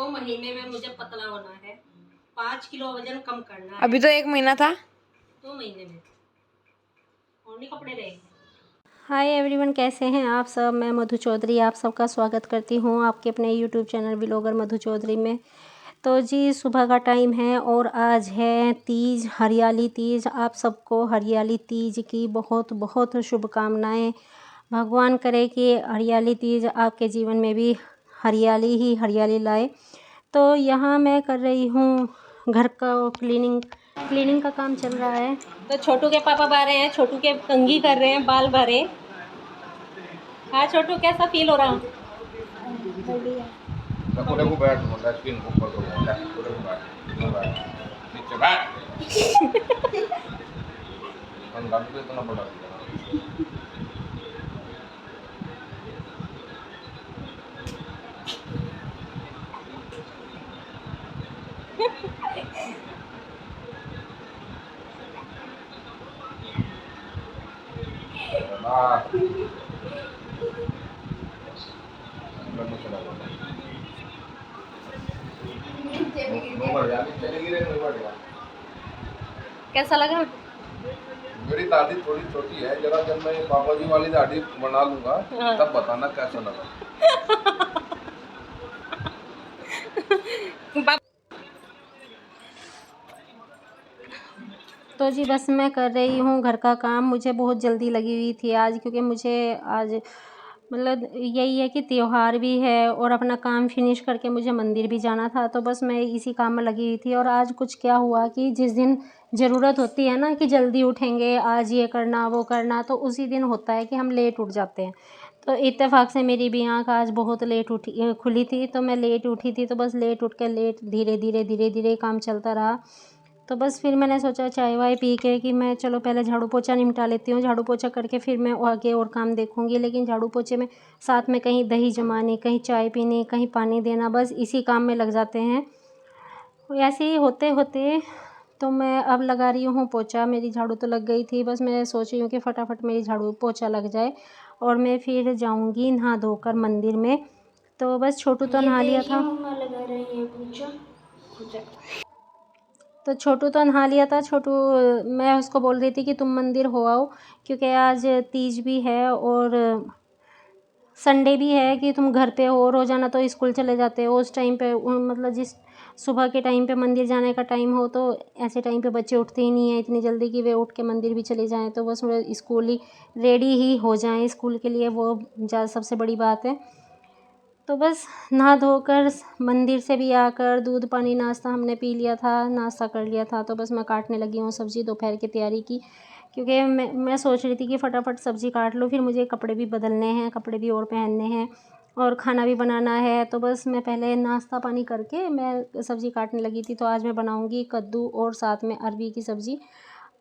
2 महीने में मुझे पतला होना है, 5 किलो वजन कम करना है। अभी तो 1 महीना था। 2 महीने में और नहीं कपड़े रहे। हाय एवरीवन, कैसे हैं आप सब। मैं मधु चौधरी आप सबका स्वागत करती हूँ आपके अपने YouTube channel vlogger Madhu Chaudhary में। तो जी सुबह का टाइम है और आज है तीज, हरियाली तीज। आप सबको हरियाली तीज की बहुत बहुत शुभकामनाएं। भगवान करे कि हरियाली तीज आपके जीवन में भी हरियाली ही हरियाली लाए। तो यहाँ मैं कर रही हूँ घर का क्लीनिंग का काम चल रहा है। तो छोटू के पापा बारे हैं, छोटू के कंघी कर रहे हैं, बाल भरे। हाँ छोटू, कैसा फील हो रहा? कैसा लगा? मेरी दाढ़ी थोड़ी छोटी है, जरा जब मैं पापा जी वाली दाढ़ी बना लूंगा तब बताना कैसा लगा। तो जी बस मैं कर रही हूँ घर का काम। मुझे बहुत जल्दी लगी हुई थी आज, क्योंकि मुझे आज मतलब यही है कि त्योहार भी है और अपना काम फिनिश करके मुझे मंदिर भी जाना था। तो बस मैं इसी काम में लगी हुई थी। और आज कुछ क्या हुआ कि जिस दिन ज़रूरत होती है ना कि जल्दी उठेंगे, आज ये करना वो करना, तो उसी दिन होता है कि हम लेट उठ जाते हैं। तो इत्तेफाक से मेरी भी आँख आज बहुत लेट खुली थी, तो मैं लेट उठी थी। तो बस लेट उठ के धीरे धीरे काम चलता रहा। तो बस फिर मैंने सोचा चाय वाय पी के कि मैं चलो पहले झाड़ू पोछा निपटा लेती हूँ। झाड़ू पोछा करके फिर मैं आगे और काम देखूँगी। लेकिन झाड़ू पोछे में साथ में कहीं दही जमानी, कहीं चाय पीनी, कहीं पानी देना, बस इसी काम में लग जाते हैं। ऐसे ही होते होते तो मैं अब लगा रही हूँ पोछा। मेरी झाड़ू तो लग गई थी, बस मैं सोच रही हूँ कि फटाफट मेरी झाड़ू पोछा लग जाए और मैं फिर जाऊँगी नहा धोकर मंदिर में। तो बस छोटू तो नहा लिया था। लगा रही है पूछो। तो छोटू तो नहा लिया था। छोटू, मैं उसको बोल रही थी कि तुम मंदिर हो आओ, क्योंकि आज तीज भी है और संडे भी है कि तुम घर पे हो। रोज़ाना तो स्कूल चले जाते हो, उस टाइम पे मतलब जिस सुबह के टाइम पे मंदिर जाने का टाइम हो, तो ऐसे टाइम पे बच्चे उठते ही नहीं हैं इतनी जल्दी कि वे उठ के मंदिर भी चले जाएं। तो बस स्कूल ही रेडी ही हो जाएं स्कूल के लिए, वो सबसे बड़ी बात है। तो बस नहा धोकर मंदिर से भी आकर दूध पानी नाश्ता हमने पी लिया था, नाश्ता कर लिया था। तो बस मैं काटने लगी हूँ सब्ज़ी दोपहर की तैयारी की, क्योंकि मैं सोच रही थी कि फटाफट सब्ज़ी काट लूँ, फिर मुझे कपड़े भी बदलने हैं, कपड़े भी और पहनने हैं और खाना भी बनाना है। तो बस मैं पहले नाश्ता पानी करके मैं सब्ज़ी काटने लगी थी। तो आज मैं बनाऊँगी कद्दू और साथ में अरबी की सब्ज़ी।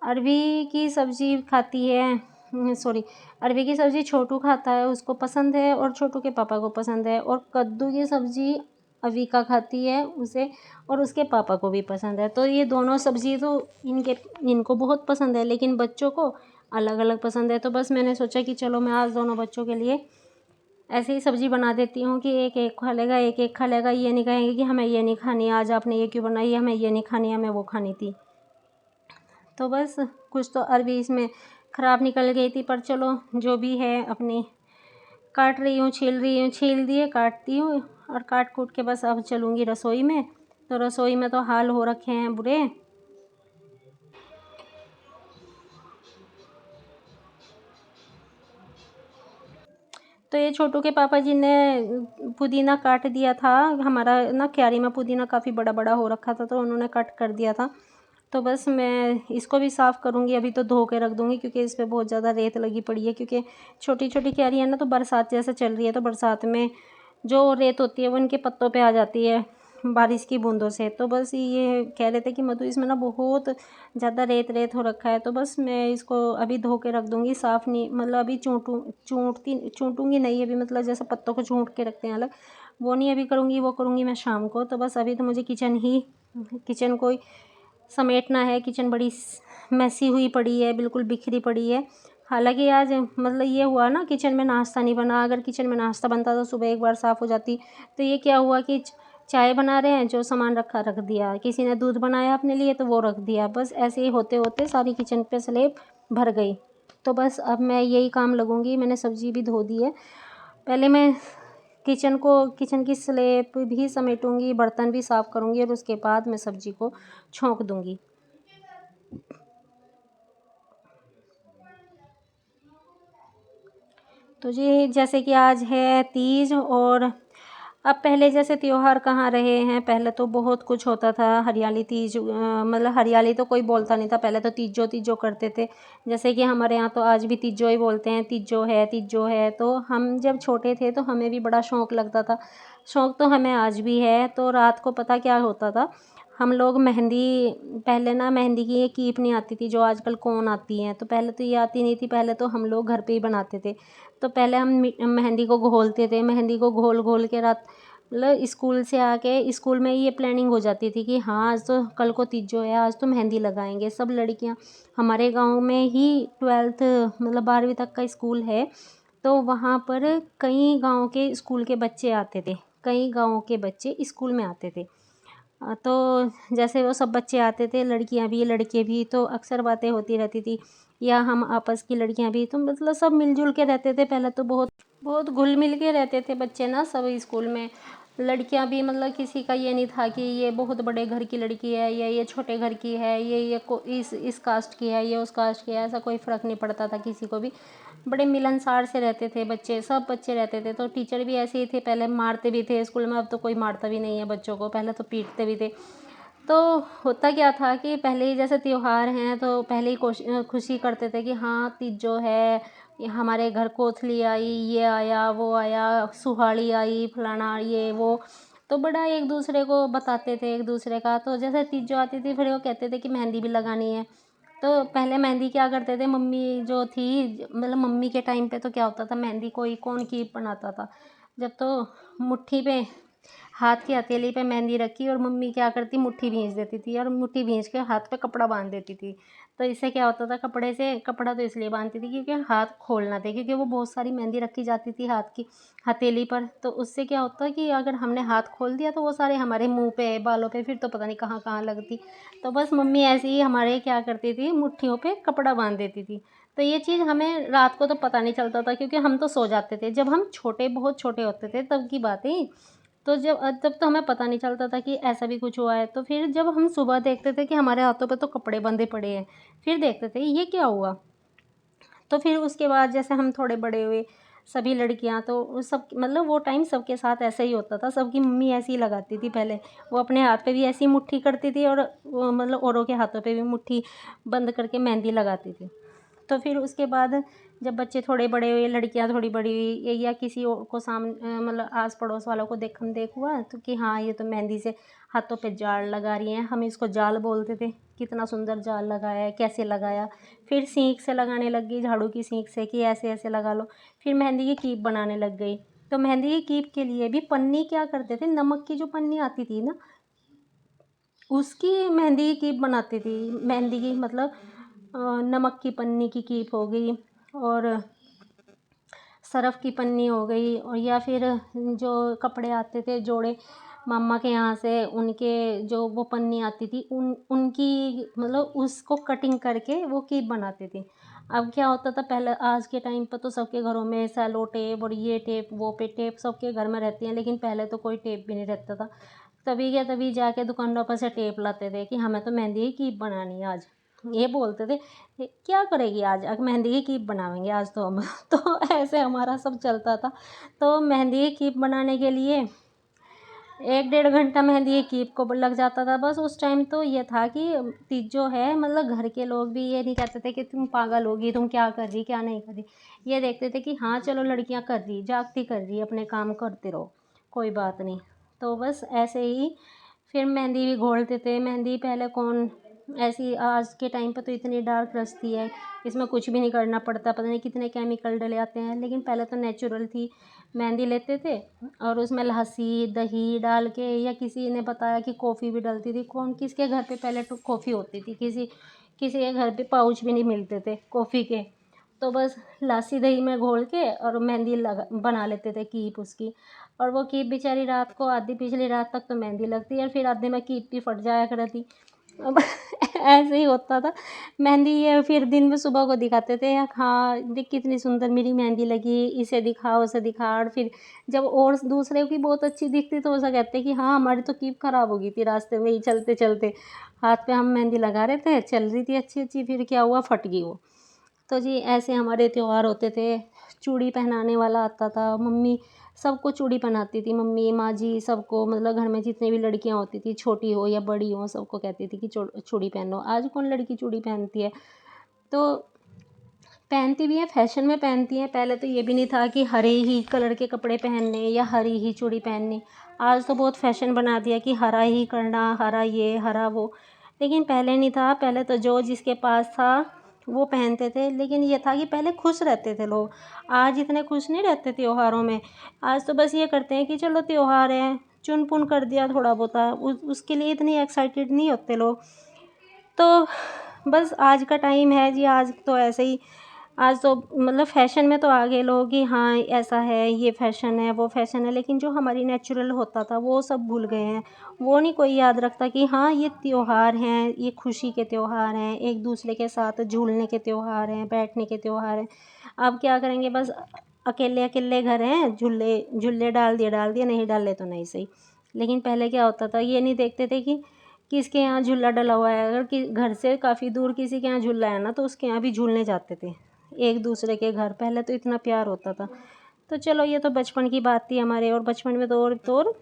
अरबी की सब्ज़ी खाती है सॉरी अरबी की सब्ज़ी छोटू खाता है, उसको पसंद है, और छोटू के पापा को पसंद है। और कद्दू की सब्ज़ी अविका खाती है उसे, और उसके पापा को भी पसंद है। तो ये दोनों सब्ज़ी तो इनको बहुत पसंद है, लेकिन बच्चों को अलग अलग पसंद है। तो बस मैंने सोचा कि चलो मैं आज दोनों बच्चों के लिए ऐसे ही सब्ज़ी बना देती हूँ कि एक एक खा लेगा, एक एक खा लेगा। ये नहीं कहेंगे कि हमें ये नहीं खानी, आज आपने ये क्यों बनाई, हमें ये नहीं खानी, हमें वो खानी थी। तो बस कुछ तो अरबी इसमें ख़राब निकल गई थी, पर चलो जो भी है अपनी काट रही हूँ, छील दिए, काटती हूँ और काट कूट के बस अब चलूँगी रसोई में। तो रसोई में तो हाल हो रखे हैं बुरे। तो ये छोटू के पापा जी ने पुदीना काट दिया था। हमारा ना क्यारी में पुदीना काफ़ी बड़ा बड़ा हो रखा था, तो उन्होंने कट कर दिया था। तो बस मैं इसको भी साफ़ करूँगी, अभी तो धो के रख दूँगी, क्योंकि इस पर बहुत ज़्यादा रेत लगी पड़ी है। क्योंकि छोटी छोटी क्यारी है ना, तो बरसात जैसे चल रही है, तो बरसात में जो रेत होती है वो इनके पत्तों पे आ जाती है बारिश की बूंदों से। तो बस ये कह रहे थे कि मधु इसमें ना बहुत ज़्यादा रेत हो रखा है। तो बस मैं इसको अभी धो के रख दूँगी, साफ़ नहीं मतलब अभी चूँटूँगी नहीं अभी, मतलब जैसे पत्तों को चूँट के रखते हैं अलग, वो नहीं अभी करूँगी, वो करूँगी मैं शाम को। तो बस अभी तो मुझे किचन को समेटना है। किचन बड़ी मैसी हुई पड़ी है, बिल्कुल बिखरी पड़ी है। हालांकि आज मतलब ये हुआ ना, किचन में नाश्ता नहीं बना। अगर किचन में नाश्ता बनता तो सुबह एक बार साफ़ हो जाती। तो ये क्या हुआ कि चाय बना रहे हैं, जो सामान रखा रख दिया, किसी ने दूध बनाया अपने लिए तो वो रख दिया, बस ऐसे ही होते होते सारी किचन पे स्लेब भर गई। तो बस अब मैं यही काम लगूंगी। मैंने सब्ज़ी भी धो दी है, पहले मैं किचन की स्लेब भी समेटूंगी, बर्तन भी साफ़ करूंगी और उसके बाद मैं सब्ज़ी को छोंक दूंगी। तो जी जैसे कि आज है तीज, और अब पहले जैसे त्योहार कहाँ रहे हैं। पहले तो बहुत कुछ होता था, हरियाली तीज, मतलब हरियाली तो कोई बोलता नहीं था, पहले तो तीजो तीजो करते थे। जैसे कि हमारे यहाँ तो आज भी तीजो ही बोलते हैं, तीजो है तीजो है। तो हम जब छोटे थे तो हमें भी बड़ा शौक़ लगता था, शौक़ तो हमें आज भी है। तो रात को पता क्या होता था, हम लोग पहले ना मेहंदी की ये कीप नहीं आती थी जो आजकल कौन आती हैं, तो पहले तो ये आती नहीं थी। पहले तो हम लोग घर पे ही बनाते थे। तो पहले हम मेहंदी को घोलते थे, मेहंदी को घोल घोल के रात, मतलब स्कूल से आके स्कूल में ये प्लानिंग हो जाती थी कि हाँ आज तो कल को तीजो है, आज तो मेहंदी लगाएंगे सब लड़कियां। हमारे गांव में ही 12th मतलब 12वीं तक का स्कूल है, तो वहाँ पर कई गांव के स्कूल के बच्चे आते थे, कई गाँव के बच्चे स्कूल में आते थे। तो जैसे वो सब बच्चे आते थे, लड़कियां भी लड़के भी, तो अक्सर बातें होती रहती थी, या हम आपस की लड़कियां भी, तो मतलब सब मिलजुल के रहते थे। पहले तो बहुत बहुत घुल मिल के रहते थे बच्चे ना सब स्कूल में। लड़कियां भी मतलब किसी का ये नहीं था कि ये बहुत बड़े घर की लड़की है या ये छोटे घर की है, ये इस कास्ट की है, ये उस कास्ट की है, ऐसा कोई फ़र्क नहीं पड़ता था किसी को भी। बड़े मिलनसार से रहते थे बच्चे, सब बच्चे रहते थे। तो टीचर भी ऐसे ही थे, पहले मारते भी थे स्कूल में, अब तो कोई मारता भी नहीं है बच्चों को, पहले तो पीटते भी थे। तो होता क्या था कि पहले ही जैसे त्योहार हैं तो पहले ही खुशी करते थे कि हाँ तीजो है, ये हमारे घर कोथली आई, ये आया वो आया, सुहाड़ी आई, फलाना ये वो। तो बड़ा एक दूसरे को बताते थे एक दूसरे का। तो जैसे तीजो आती थी फिर वो कहते थे कि मेहंदी भी लगानी है। तो पहले मेहंदी क्या करते थे, मम्मी जो थी, मतलब मम्मी के टाइम पे तो क्या होता था, मेहंदी कोई कौन कीप बनाता था। जब तो मुट्ठी पे, हाथ की हथेली पे मेहंदी रखी और मम्मी क्या करती, मुट्ठी भींच देती थी और मुट्ठी भींच के हाथ पे कपड़ा बांध देती थी। तो इससे क्या होता था, कपड़ा तो इसलिए बांधती थी क्योंकि हाथ खोलना थे, क्योंकि वो बहुत सारी मेहंदी रखी जाती थी हाथ की हथेली पर। तो उससे क्या होता है कि अगर हमने हाथ खोल दिया तो वो सारे हमारे मुंह पे बालों पे फिर तो पता नहीं कहाँ कहाँ लगती। तो बस मम्मी ऐसे ही हमारे क्या करती थी, मुट्ठियों पे कपड़ा बांध देती थी। तो ये चीज़ हमें रात को तो पता नहीं चलता था क्योंकि हम तो सो जाते थे। जब हम बहुत छोटे होते थे तब की बातें। तो तब तो हमें पता नहीं चलता था कि ऐसा भी कुछ हुआ है। तो फिर जब हम सुबह देखते थे कि हमारे हाथों पे तो कपड़े बंधे पड़े हैं, फिर देखते थे ये क्या हुआ। तो फिर उसके बाद जैसे हम थोड़े बड़े हुए, सभी लड़कियां, तो उस सब मतलब वो टाइम सबके साथ ऐसा ही होता था। सबकी मम्मी ऐसी ही लगाती थी पहले, वो अपने हाथ पे भी ऐसी मुट्ठी करती थी और वो मतलब औरों के हाथों पे भी मुट्ठी बंद करके मेहंदी लगाती थी। तो फिर उसके बाद जब बच्चे थोड़े बड़े हुए, लड़कियां थोड़ी बड़ी हुई, या किसी और को मतलब आस पड़ोस वालों को देखम देख हुआ तो कि हाँ ये तो मेहंदी से हाथों पे जाल लगा रही हैं। हम इसको जाल बोलते थे, कितना सुंदर जाल लगाया है, कैसे लगाया। फिर सींख से लगाने लग गई, झाड़ू की सींख से कि ऐसे ऐसे लगा लो। फिर मेहंदी की कीप बनाने लग गई। तो मेहंदी की कीप के लिए भी पन्नी क्या करते थे, नमक की जो पन्नी आती थी ना, उसकी मेहंदी की कीप बनाती थी। मेहंदी की मतलब नमक की पन्नी की कीप हो गई, और सरफ की पन्नी हो गई, और या फिर जो कपड़े आते थे जोड़े मामा के यहाँ से, उनके जो वो पन्नी आती थी उनकी मतलब उसको कटिंग करके वो कीप बनाती थी। अब क्या होता था, पहले आज के टाइम पर तो सबके घरों में सेलो टेप और ये टेप वो पे टेप सबके घर में रहती हैं, लेकिन पहले तो कोई टेप भी नहीं रहता था। तभी जाके दुकानों पर से टेप लाते थे कि हमें तो मेहंदी की कीप बनानी है आज। ये बोलते थे क्या करेगी आज, मेहंदी की कीप बनाएंगे आज तो हम तो ऐसे हमारा सब चलता था। तो मेहंदी की कीप बनाने के लिए 1-1.5 घंटा मेहंदी की कीप को लग जाता था बस। उस टाइम तो ये था कि तीजो है, मतलब घर के लोग भी ये नहीं कहते थे कि तुम पागल होगी, तुम क्या कर रही क्या नहीं कर रही। ये देखते थे कि हाँ चलो लड़कियां कर रही, जागती कर रही, अपने काम करते रहो, कोई बात नहीं। तो बस ऐसे ही फिर मेहंदी भी घोलते थे। मेहंदी पहले कौन ऐसी, आज के टाइम पर तो इतनी डार्क रचती है, इसमें कुछ भी नहीं करना पड़ता, पता नहीं कितने केमिकल डले आते हैं, लेकिन पहले तो नेचुरल थी। मेहंदी लेते थे और उसमें लस्सी दही डाल के, या किसी ने बताया कि कॉफ़ी भी डलती थी। कौन किसके घर पे पहले तो कॉफ़ी होती थी, किसी किसी के घर पे पाउच भी नहीं मिलते थे कॉफ़ी के। तो बस लस्सी दही में घोल के और मेहंदी लगा बना लेते थे कीप उसकी। और वो कीप बेचारी रात को आधी पिछली रात तक तो मेहंदी लगती है, और फिर आधे में कीप भी फट जाया करती। अब ऐसे ही होता था मेहंदी। ये फिर दिन में सुबह को दिखाते थे, हाँ देख कितनी सुंदर मेरी मेहंदी लगी, इसे दिखा उसे दिखा। और फिर जब और दूसरे की बहुत अच्छी दिखती तो ऐसा कहते कि हाँ हमारी तो कीप खराब हो गई थी रास्ते में ही चलते चलते, हाथ पे हम मेहंदी लगा रहे थे, चल रही थी अच्छी अच्छी, फिर क्या हुआ, फट गई वो। तो जी ऐसे हमारे त्यौहार होते थे। चूड़ी पहनाने वाला आता था, मम्मी सबको चूड़ी पहनाती थी, मम्मी माँ जी सबको, मतलब घर में जितनी भी लड़कियां होती थी, छोटी हो या बड़ी हो, सबको कहती थी कि चूड़ी पहनो। आज कौन लड़की चूड़ी पहनती है? तो पहनती भी हैं, फैशन में पहनती हैं। पहले तो ये भी नहीं था कि हरे ही कलर के कपड़े पहनने या हरी ही चूड़ी पहननी। आज तो बहुत फैशन बना दिया कि हरा ही करना, हरा ये हरा वो। लेकिन पहले नहीं था, पहले तो जो जिसके पास था वो पहनते थे। लेकिन ये था कि पहले खुश रहते थे लोग, आज इतने खुश नहीं रहते त्योहारों में। आज तो बस ये करते हैं कि चलो त्योहार है, चुन पुन कर दिया थोड़ा बहुत, उसके लिए इतनी एक्साइटेड नहीं होते लोग। तो बस आज का टाइम है जी, आज तो ऐसे ही, आज तो मतलब फ़ैशन में तो आ गए लोग कि हाँ ऐसा है, ये फ़ैशन है, वो फ़ैशन है। लेकिन जो हमारी नेचुरल होता था वो सब भूल गए हैं। वो नहीं कोई याद रखता कि हाँ ये त्योहार हैं, ये खुशी के त्योहार हैं, एक दूसरे के साथ झूलने के त्योहार हैं, बैठने के त्योहार हैं। अब क्या करेंगे, बस अकेले अकेले घर हैं, झूले झूले डाल दिए, नहीं डाले तो नहीं सही। लेकिन पहले क्या होता था, ये नहीं देखते थे कि किसके यहाँ झूला डला हुआ है। अगर कि घर से काफ़ी दूर किसी के यहाँ झूला है ना, तो उसके यहाँ भी झूलने जाते थे एक दूसरे के घर। पहले तो इतना प्यार होता था। तो चलो ये तो बचपन की बात थी हमारे। और बचपन में तो और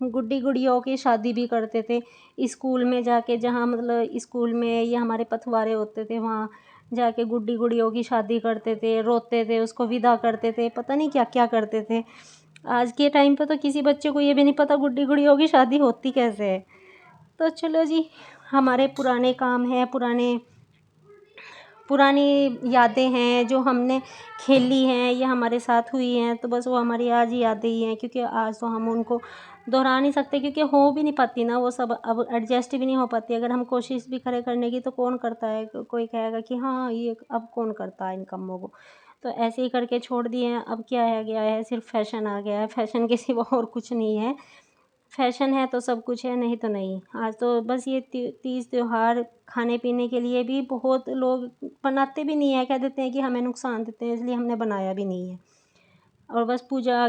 गुड्डी गुड़ियों की शादी भी करते थे स्कूल में जाके, जहाँ मतलब स्कूल में या हमारे पथवारे होते थे वहाँ जाके गुड्डी गुड़ियों की शादी करते थे, रोते थे, उसको विदा करते थे, पता नहीं क्या क्या करते थे। आज के टाइम पे तो किसी बच्चे को ये भी नहीं पता गुड्डी गुड़ियों की शादी होती कैसे है। तो चलो जी, हमारे पुराने काम हैं, पुरानी यादें हैं जो हमने खेली हैं या हमारे साथ हुई हैं, तो बस वो हमारी आज ही यादें ही हैं। क्योंकि आज तो हम उनको दोहरा नहीं सकते, क्योंकि हो भी नहीं पाती ना वो सब, अब एडजस्ट भी नहीं हो पाती। अगर हम कोशिश भी करें करने की तो कौन करता है, कोई कहेगा कि हाँ ये अब कौन करता है इन कामों को। तो ऐसे ही करके छोड़ दिए हैं। अब क्या है, गया है सिर्फ फैशन आ गया है, फैशन के सिवा और कुछ नहीं है। फैशन है तो सब कुछ है, नहीं तो नहीं। आज तो बस ये तीज त्योहार खाने पीने के लिए भी बहुत लोग बनाते भी नहीं है, कह देते हैं कि हमें नुकसान देते हैं, इसलिए हमने बनाया भी नहीं है। और बस पूजा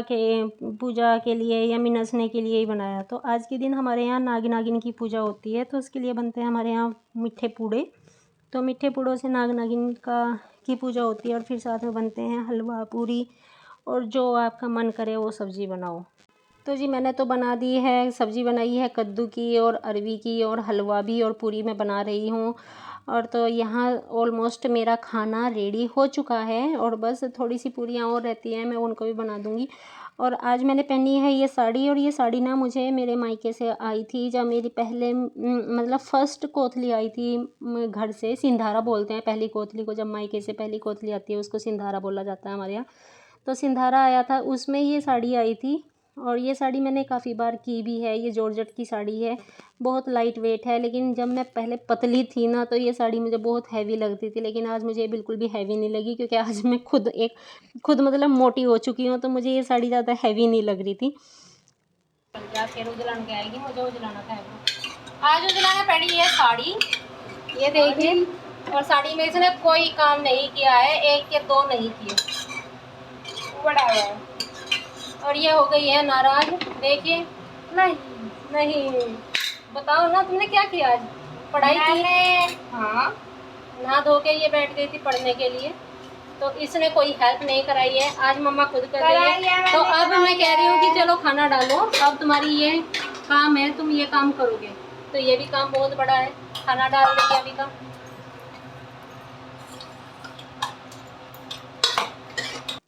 के लिए या मिनसने के लिए ही बनाया। तो आज के दिन हमारे यहाँ नाग नागिन की पूजा होती है, तो उसके लिए बनते हैं हमारे यहाँ मीठे पूड़े। तो मीठे पूड़ों से नाग नागिन की पूजा होती है। और फिर साथ में बनते हैं हलवा पूरी, और जो आपका मन करे वो सब्ज़ी बनाओ। तो जी मैंने तो बना दी है, सब्ज़ी बनाई है कद्दू की और अरवी की, और हलवा भी और पूरी मैं बना रही हूँ। और तो यहाँ ऑलमोस्ट मेरा खाना रेडी हो चुका है, और बस थोड़ी सी पूरियाँ और रहती हैं, मैं उनको भी बना दूँगी। और आज मैंने पहनी है ये साड़ी, और ये साड़ी ना मुझे मेरे मायके से आई थी, जब मेरी पहले मतलब फ़र्स्ट कोतली आई थी घर से। सिंधारा बोलते हैं पहली कोतली को, जब मायके से पहली कोतली आती है उसको सिंधारा बोला जाता है हमारे यहाँ। तो सिंधारा आया था, उसमें ये साड़ी आई थी। और ये साड़ी मैंने काफ़ी बार की भी है। ये जॉर्जेट की साड़ी है, बहुत लाइट वेट है। लेकिन जब मैं पहले पतली थी ना, तो ये साड़ी मुझे बहुत हैवी लगती थी, लेकिन आज मुझे बिल्कुल भी हैवी नहीं लगी, क्योंकि आज मैं खुद मतलब मोटी हो चुकी हूँ, तो मुझे ये साड़ी ज़्यादा हैवी नहीं लग रही थी। फिर उजलान के आएगी, मुझे उजलाना था। आज उजलाना पड़ी है साड़ी, ये देखिए। और साड़ी में इसने कोई काम नहीं किया है, एक या दो नहीं किए, बड़ा हुआ है। और ये हो गई है नाराज, देखिए। नहीं बताओ ना, तुमने क्या किया आज? पढ़ाई की? हाँ, नहा धो के ये बैठ गई थी पढ़ने के लिए, तो इसने कोई हेल्प नहीं कराई है। आज मम्मा खुद कर रही है। तो अब मैं कह रही हूँ कि चलो खाना डालो, अब तुम्हारी ये काम है, तुम ये काम करोगे। तो ये भी काम बहुत बड़ा है, खाना डालने का भी काम।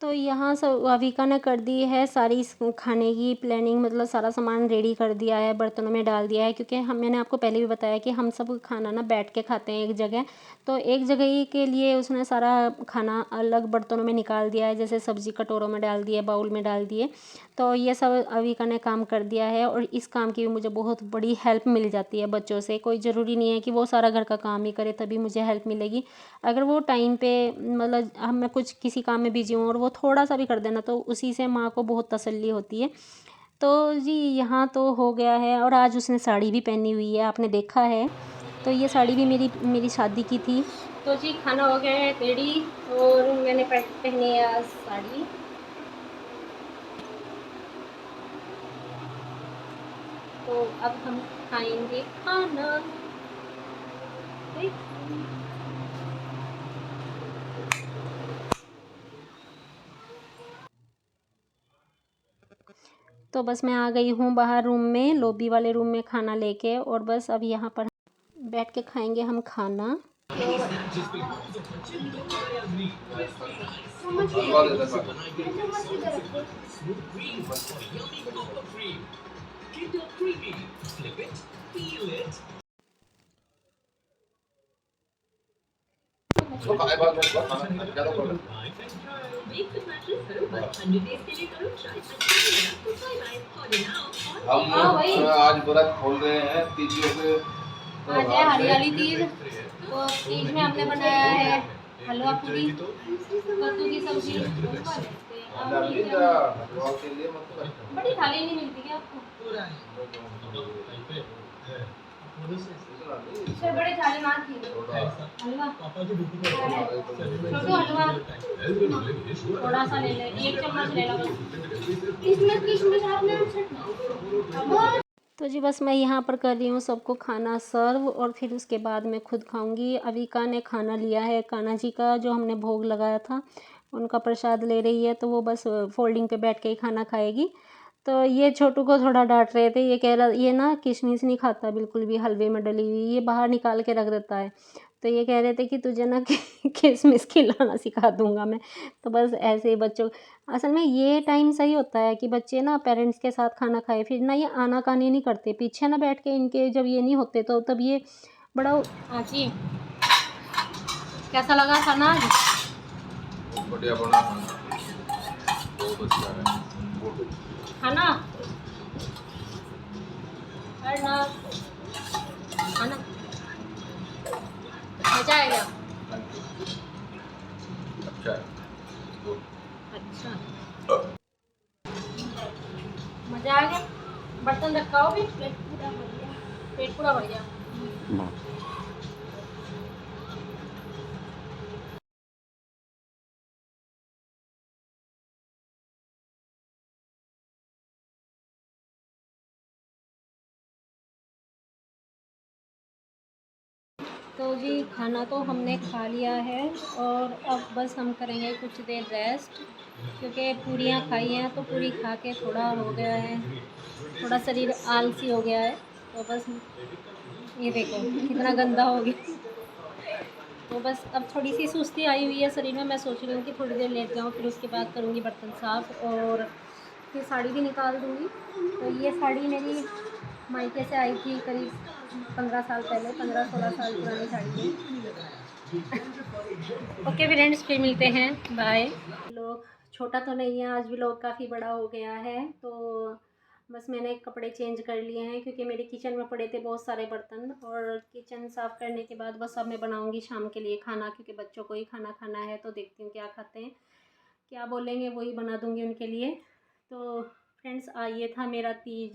तो यहाँ सब अविका ने कर दी है सारी खाने की प्लानिंग, मतलब सारा सामान रेडी कर दिया है, बर्तनों में डाल दिया है। क्योंकि मैंने आपको पहले भी बताया कि हम सब खाना ना बैठ के खाते हैं एक जगह, तो एक जगह ही के लिए उसने सारा खाना अलग बर्तनों में निकाल दिया है। जैसे सब्ज़ी कटोरों में डाल दिए, बाउल में डाल दिए, तो ये सब अविका ने काम कर दिया है। और इस काम की भी मुझे बहुत बड़ी हेल्प मिल जाती है बच्चों से। कोई ज़रूरी नहीं है कि वो सारा घर का काम ही करे तभी मुझे हेल्प मिलेगी। अगर वो टाइम पे मतलब मैं कुछ किसी काम में बिजी हूँ और वो थोड़ा सा भी कर देना, तो उसी से माँ को बहुत तसल्ली होती है। तो जी यहाँ तो हो गया है, और आज उसने साड़ी भी पहनी हुई है, आपने देखा है। तो ये साड़ी भी मेरी शादी की थी। तो जी खाना हो गया है रेडी, और मैंने पहनी है आज साड़ी। तो अब हम खाएंगे खाना। तो बस मैं आ गई हूँ बाहर रूम में, लॉबी वाले रूम में खाना लेके, और बस अब यहाँ पर बैठ के खाएंगे हम खाना। इसको खाए बाद में खाना ज़्यादा पड़ हम आज व्रत खोल रहे हैं तीजियों के। आज है हरियाली तीज। तो तीज में हमने बनाया है हलवा पूरी, कद्दू की सब्जी। बड़ी थाली नहीं मिलती क्या आपको? इससे बड़े थाली मार थी हलवा, छोटू हलवा थोड़ा सा ले ले, 1 चम्मच ले लो बस। इसमें किशमिश आपने। तो जी बस मैं यहाँ पर कर रही हूँ सबको खाना सर्व, और फिर उसके बाद मैं खुद खाऊंगी। अविका ने खाना लिया है, कान्हा जी का जो हमने भोग लगाया था उनका प्रसाद ले रही है, तो वो बस फोल्डिंग पे बैठ के ही खाना खाएगी। तो ये छोटू को थोड़ा डांट रहे थे, ये कह रहा ये ना किशमिश नहीं खाता बिल्कुल भी, हलवे में डली हुई ये बाहर निकाल के रख देता है। तो ये कह रहे थे कि तुझे ना किशमिश खिलाना सिखा दूंगा मैं। तो बस ऐसे ही बच्चों, असल में ये टाइम सही होता है कि बच्चे ना पेरेंट्स के साथ खाना खाए, फिर ना ये आनाकानी नहीं करते पीछे ना बैठ के, इनके जब ये नहीं होते तो तब ये बड़ा। हाँ जी, कैसा लगा खाना आज? बढ़िया बना खाना, बहुत अच्छा है खाना खाना मजा आएगा। अच्छा है। अच्छा मजा आ गया। बर्तन रखाओ भी, पेट पूरा भर गया। तो जी खाना तो हमने खा लिया है, और अब बस हम करेंगे कुछ देर रेस्ट, क्योंकि पूरियाँ खाई हैं तो पूरी खा के थोड़ा हो गया है, थोड़ा शरीर आलसी हो गया है। तो बस ये देखो कितना गंदा हो गया। तो बस अब थोड़ी सी सुस्ती आई हुई है शरीर में, मैं सोच रही हूँ कि थोड़ी देर लेट जाऊँ, फिर उसके बाद करूँगी बर्तन साफ़, और फिर साड़ी भी निकाल दूँगी। तो ये साड़ी मेरी मायके से आई थी करीब 15 साल पहले, 15-16 साल पुरानी साड़ी है। ओके फ्रेंड्स, फिर मिलते हैं, बाय। लोग छोटा तो नहीं है, आज भी लोग काफ़ी बड़ा हो गया है। तो बस मैंने कपड़े चेंज कर लिए हैं, क्योंकि मेरे किचन में पड़े थे बहुत सारे बर्तन, और किचन साफ़ करने के बाद बस अब मैं बनाऊंगी शाम के लिए खाना, क्योंकि बच्चों को ही खाना खाना है। तो देखती हूँ क्या खाते हैं, क्या बोलेंगे वही बना दूँगी उनके लिए। तो फ्रेंड्स, ये था मेरा तीज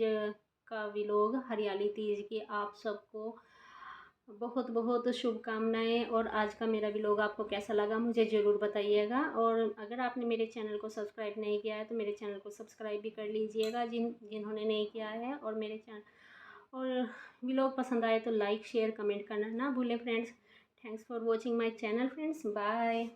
का व्लॉग, हरियाली तीज की आप सबको बहुत बहुत शुभकामनाएं। और आज का मेरा व्लॉग आपको कैसा लगा मुझे ज़रूर बताइएगा, और अगर आपने मेरे चैनल को सब्सक्राइब नहीं किया है तो मेरे चैनल को सब्सक्राइब भी कर लीजिएगा, जिन्होंने नहीं किया है। और मेरे चैनल और व्लॉग पसंद आए तो लाइक शेयर कमेंट करना ना भूलें friends. Thanks for watching my channel friends, bye.